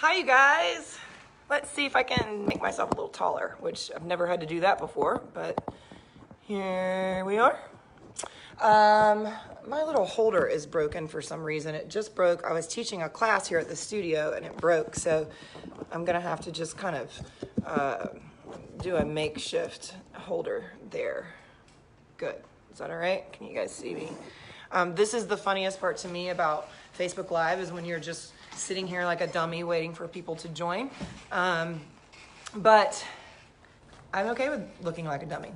Hi, you guys. Let's see if I can make myself a little taller, which I've never had to do that before, but here we are. My little holder is broken for some reason. It just broke. I was teaching a class here at the studio and it broke, so I'm gonna have to just kind of do a makeshift holder there. Good. Is that all right? Can you guys see me? This is the funniest part to me about Facebook Live is when you're just sitting here like a dummy waiting for people to join. But I'm okay with looking like a dummy.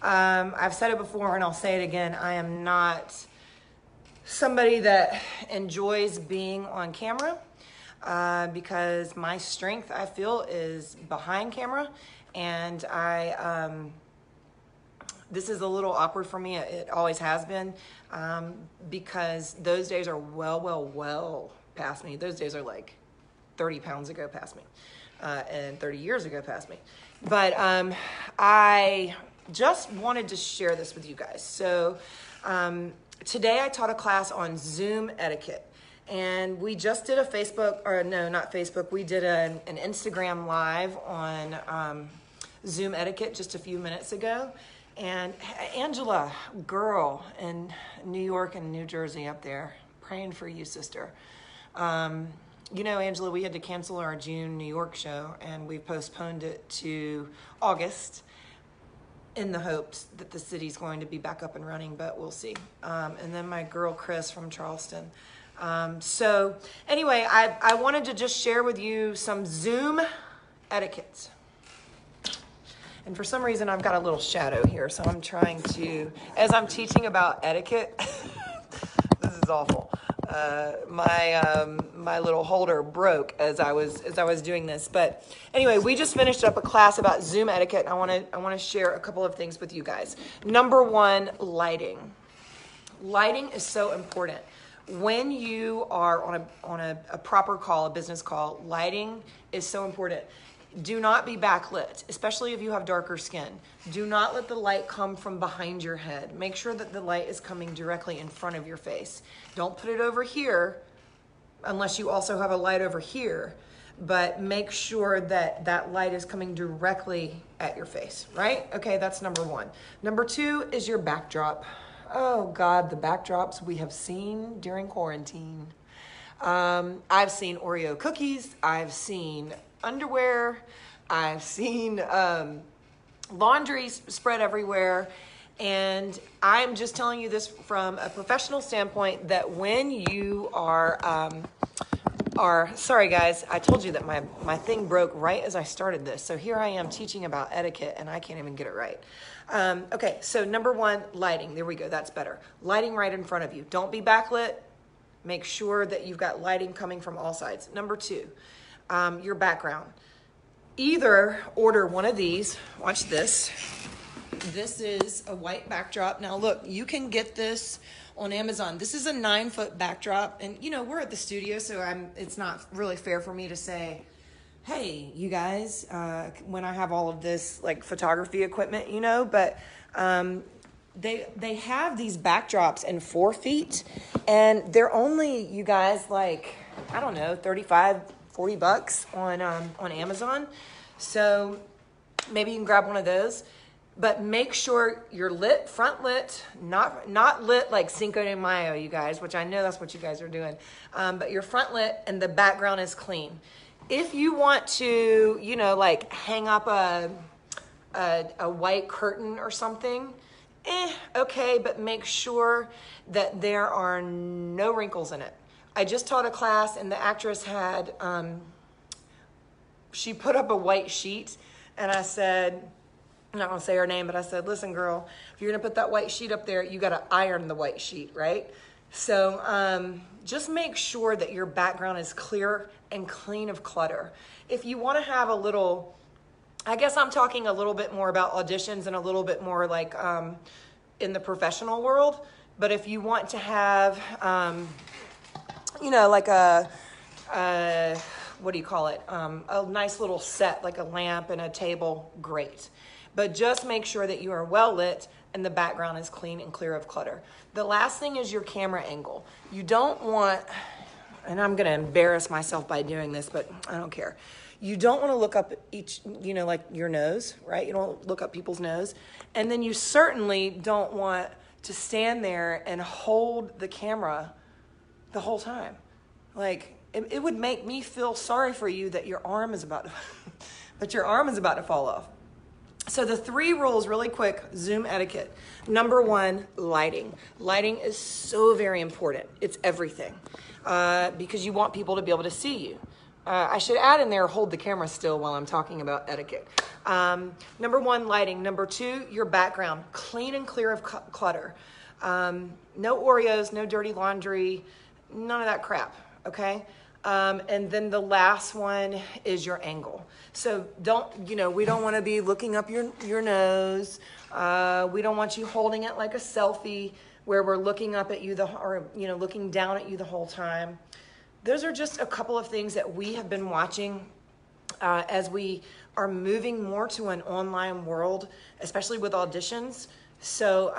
I've said it before and I'll say it again. I am not somebody that enjoys being on camera because my strength, I feel, is behind camera. And this is a little awkward for me. It always has been because those days are well past me. Those days are like 30 pounds ago past me and 30 years ago past me. But I just wanted to share this with you guys. So today I taught a class on Zoom etiquette. And we just did a Facebook, or no, not Facebook. We did an Instagram live on Zoom etiquette just a few minutes ago. And Angela, girl in New York and New Jersey up there, praying for you, sister. You know, Angela, we had to cancel our June New York show, and we postponed it to August in the hopes that the city's going to be back up and running, but we'll see. And then my girl, Chris from Charleston. So anyway, I wanted to just share with you some Zoom etiquette. And for some reason, I've got a little shadow here, so I'm trying to, as I'm teaching about etiquette, this is awful. My little holder broke as I was doing this. But anyway, we just finished up a class about Zoom etiquette, and I want to share a couple of things with you guys. Number one, lighting. Lighting is so important. When you are on a proper call, a business call, lighting is so important. Do not be backlit, especially if you have darker skin. Do not let the light come from behind your head. Make sure that the light is coming directly in front of your face. Don't put it over here unless you also have a light over here, but make sure that that light is coming directly at your face, right? Okay, that's number one. Number two is your backdrop. Oh God, the backdrops we have seen during quarantine. I've seen Oreo cookies. I've seen underwear. I've seen laundry spread everywhere. And I'm just telling you this from a professional standpoint that when you are sorry guys, I told you that my thing broke right as I started this. So here I am teaching about etiquette and I can't even get it right. Okay, so number one, lighting. There we go, that's better. Lighting right in front of you. Don't be backlit. Make sure that you've got lighting coming from all sides. Number two, your background. Either order one of these. Watch this. This is a white backdrop. Now look, you can get this on Amazon. This is a 9-foot backdrop, and you know, we're at the studio, so it's not really fair for me to say, hey, you guys, when I have all of this like photography equipment, you know, but they have these backdrops in 4 feet, and they're only, you guys, like, I don't know, 35, 40 bucks on Amazon. So maybe you can grab one of those, but make sure you're lit, front lit, not lit like Cinco de Mayo, you guys, which I know that's what you guys are doing. But you're front lit and the background is clean. If you want to, you know, like hang up a white curtain or something, okay, but make sure that there are no wrinkles in it. I just taught a class and the actress had, she put up a white sheet, and I said, I'm not gonna say her name, but I said, listen girl, if you're gonna put that white sheet up there, you gotta iron the white sheet, right? So just make sure that your background is clear and clean of clutter. If you wanna have a little, I guess I'm talking a little bit more about auditions and a little bit more like in the professional world, but if you want to have, you know, like what do you call it? A nice little set, like a lamp and a table, great. But just make sure that you are well lit and the background is clean and clear of clutter. The last thing is your camera angle. You don't want, and I'm going to embarrass myself by doing this, but I don't care. You don't want to look up each, like your nose, right? You don't look up people's nose. And then you certainly don't want to stand there and hold the camera the whole time. Like, it would make me feel sorry for you that your arm is about to fall off. So the 3 rules, really quick, Zoom etiquette. Number 1, lighting. Lighting is so very important. It's everything, because you want people to be able to see you. I should add in there, hold the camera still while I'm talking about etiquette. Number 1, lighting. Number 2, your background. Clean and clear of clutter. No Oreos, no dirty laundry, none of that crap, okay? And then the last one is your angle. So we don't want to be looking up your nose. We don't want you holding it like a selfie where we're looking up at you looking down at you the whole time. Those are just a couple of things that we have been watching as we are moving more to an online world, especially with auditions. So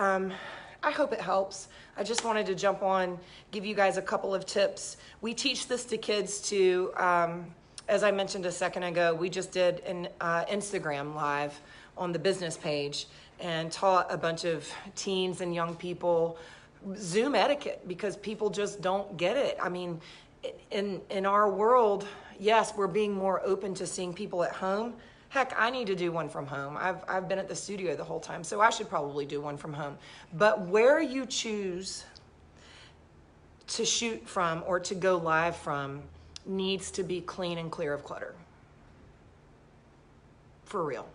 I hope it helps. I just wanted to jump on, give you guys a couple of tips. We teach this to kids too. As I mentioned a second ago, we just did an Instagram live on the business page and taught a bunch of teens and young people Zoom etiquette because people just don't get it. I mean, in our world, yes, we're being more open to seeing people at home. Heck, I need to do one from home. I've been at the studio the whole time, so I should probably do one from home. But where you choose to shoot from or to go live from needs to be clean and clear of clutter. For real.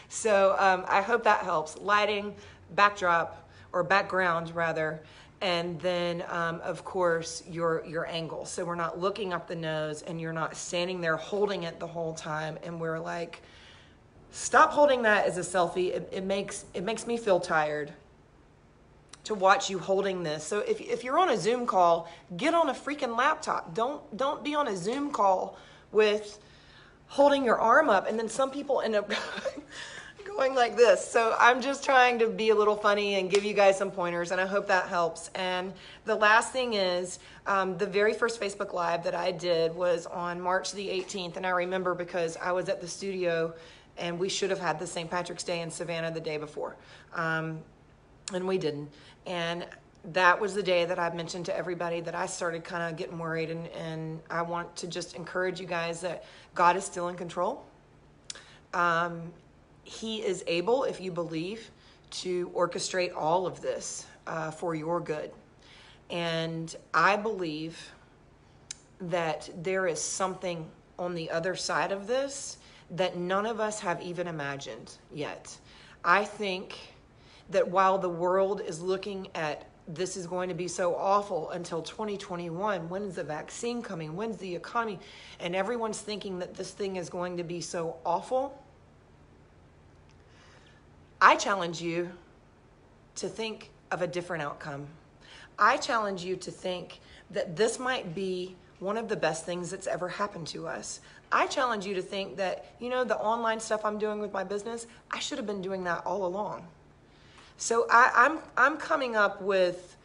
So I hope that helps. Lighting, backdrop, or background rather, and then of course your angle. So we're not looking up the nose and you're not standing there holding it the whole time and we're like, stop holding that as a selfie. It makes me feel tired to watch you holding this. So if you're on a Zoom call, get on a freaking laptop. Don't be on a Zoom call with holding your arm up, and then some people end up going like this. So I'm just trying to be a little funny and give you guys some pointers, and I hope that helps. And the last thing is, the very first Facebook Live that I did was on March the 18th, and I remember because I was at the studio and we should have had the St. Patrick's Day in Savannah the day before. And we didn't. And that was the day that I mentioned to everybody that I started kind of getting worried, and I want to just encourage you guys that God is still in control. He is able, if you believe, to orchestrate all of this for your good. And I believe that there is something on the other side of this that none of us have even imagined yet. I think that while the world is looking at this is going to be so awful until 2021, when's the vaccine coming, when's the economy, and everyone's thinking that this thing is going to be so awful, I challenge you to think of a different outcome. I challenge you to think that this might be one of the best things that's ever happened to us. I challenge you to think that, the online stuff I'm doing with my business, I should have been doing that all along. So I'm coming up with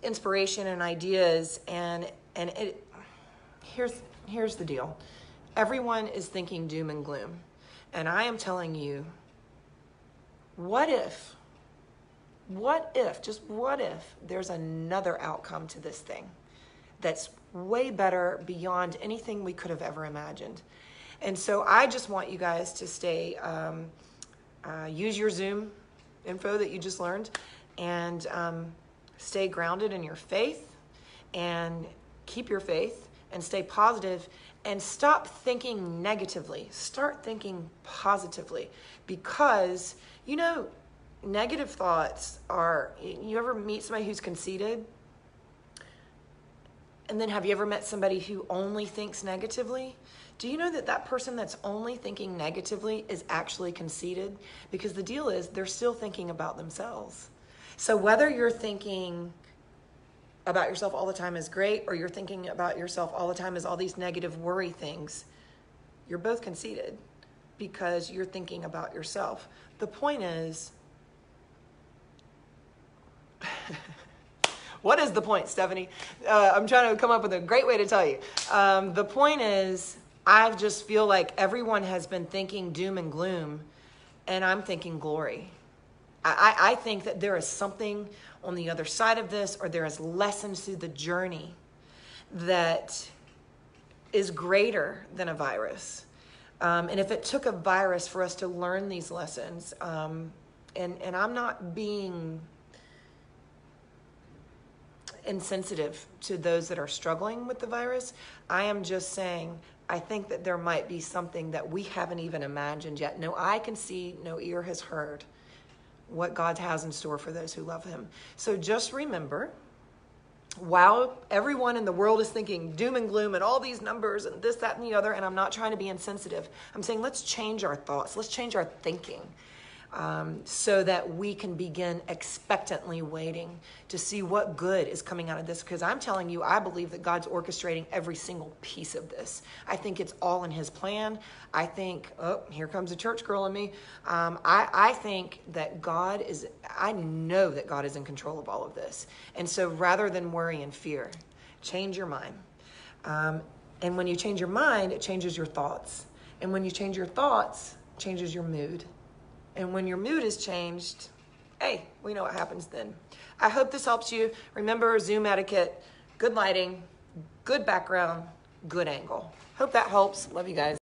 inspiration and ideas, and here's the deal. Everyone is thinking doom and gloom, and I am telling you, what if there's another outcome to this thing that's way better beyond anything we could have ever imagined? And so I just want you guys to stay, use your Zoom info that you just learned, and stay grounded in your faith, and keep your faith, and stay positive, and stop thinking negatively. Start thinking positively, because negative thoughts are, you ever meet somebody who's conceited? And then have you ever met somebody who only thinks negatively? Do you know that person that's only thinking negatively is actually conceited? Because the deal is they're still thinking about themselves. So whether you're thinking about yourself all the time is great, or you're thinking about yourself all the time as all these negative worry things, you're both conceited because you're thinking about yourself. The point is, What is the point, Stephanie? I'm trying to come up with a great way to tell you. The point is, I just feel like everyone has been thinking doom and gloom, and I'm thinking glory. I think that there is something on the other side of this, or there is lessons through the journey that is greater than a virus. And if it took a virus for us to learn these lessons, and I'm not being insensitive to those that are struggling with the virus, I am just saying, I think that there might be something that we haven't even imagined yet. No eye can see, no ear has heard what God has in store for those who love him. So just remember, while everyone in the world is thinking doom and gloom and all these numbers and this, that, and the other, and I'm not trying to be insensitive, I'm saying let's change our thoughts. Let's change our thinking so that we can begin expectantly waiting to see what good is coming out of this. Because I'm telling you, I believe that God's orchestrating every single piece of this. I think it's all in his plan. I think, oh, here comes a church girl in me. I think that I know that God is in control of all of this. And so rather than worry and fear, change your mind. And when you change your mind, it changes your thoughts. And when you change your thoughts, it changes your mood. And when your mood is changed, hey, we know what happens then. I hope this helps you. Remember, Zoom etiquette, good lighting, good background, good angle. Hope that helps. Love you guys.